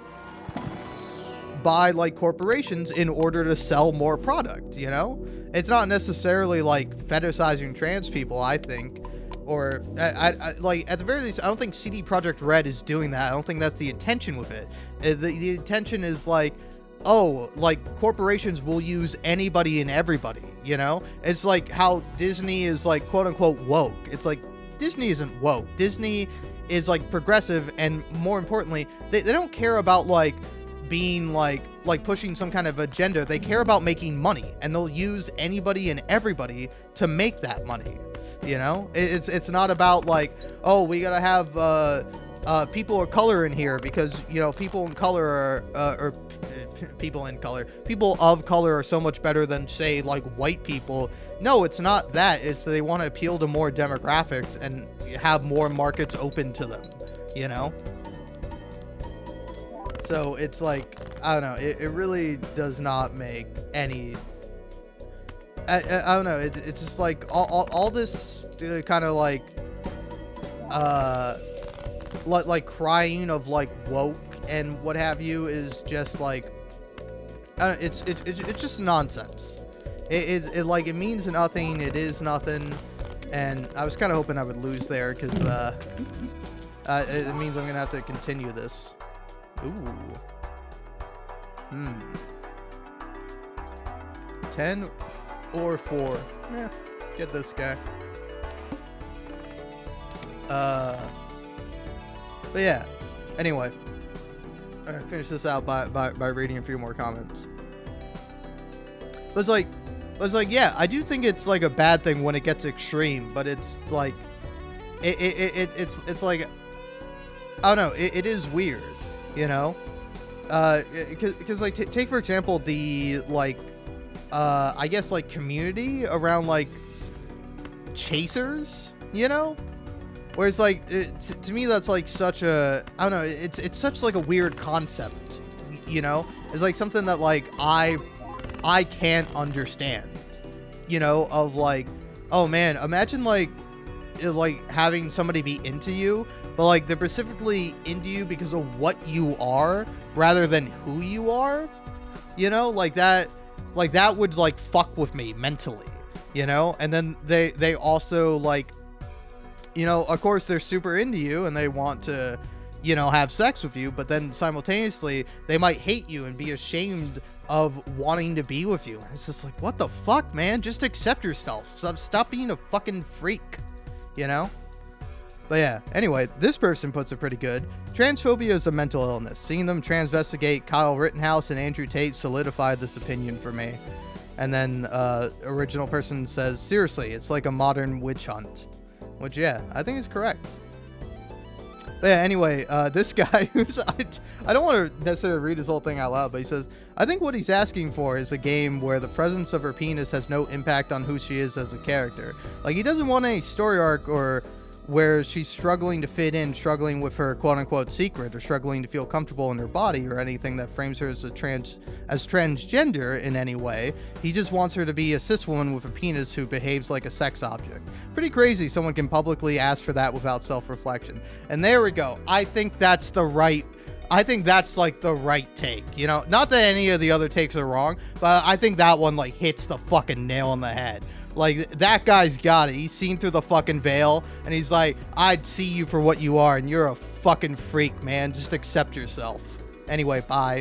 by like corporations in order to sell more product, you know. It's not necessarily like fetishizing trans people, I think, or I like at the very least I don't think CD Projekt Red is doing that. I don't think that's the intention with it. The intention is like, oh, like corporations will use anybody and everybody, you know. It's like how Disney is like quote unquote woke. It's like Disney isn't woke. Disney is like progressive, and more importantly, they don't care about like being like pushing some kind of agenda. They care about making money, and they'll use anybody and everybody to make that money, you know. It's not about like, oh, we gotta have people of color in here because, you know, people in color are people of color are so much better than say like white people. No, it's not that. It's they want to appeal to more demographics and have more markets open to them, you know. So it's like, I don't know, it really does not make any I don't know, it's just like all this kind of like crying of like woke and what have you is just like, I don't know, it's just nonsense. It like, it means nothing. It is nothing. And I was kind of hoping I would lose there because it means I'm gonna have to continue this. Ooh. 10 or 4. Yeah, get this guy. But yeah. Anyway, I'm gonna finish this out by reading a few more comments. But it's like, yeah, I do think it's like a bad thing when it gets extreme, but it's like, it's like, I don't know, it is weird, you know, because like take for example the like, I guess like community around like chasers, you know, where it's like to me that's like such a, I don't know, it's such like a weird concept, you know. It's like something that like I can't understand, you know, of like, oh man, imagine like having somebody be into you, but like they're specifically into you because of what you are rather than who you are, you know, like that would like fuck with me mentally, you know. And then they also like, you know, of course they're super into you and they want to, you know, have sex with you, but then simultaneously they might hate you and be ashamed of wanting to be with you. It's just like, what the fuck, man? Just accept yourself. Stop being a fucking freak, you know? But yeah, anyway, this person puts it pretty good. Transphobia is a mental illness. Seeing them transvestigate Kyle Rittenhouse and Andrew Tate solidified this opinion for me. And then original person says, seriously, it's like a modern witch hunt. Which, yeah, I think is correct. But yeah, anyway, this guy who's, I don't want to necessarily read his whole thing out loud, but he says, I think what he's asking for is a game where the presence of her penis has no impact on who she is as a character. Like, he doesn't want any story arc or where she's struggling to fit in, struggling with her quote-unquote secret, or struggling to feel comfortable in her body, or anything that frames her as transgender in any way. He just wants her to be a cis woman with a penis who behaves like a sex object. Pretty crazy someone can publicly ask for that without self-reflection. And there we go. I think that's like the right take, you know? Not that any of the other takes are wrong, but I think that one like hits the fucking nail on the head. Like, that guy's got it. He's seen through the fucking veil, and he's like, I'd see you for what you are, and you're a fucking freak, man. Just accept yourself. Anyway, bye.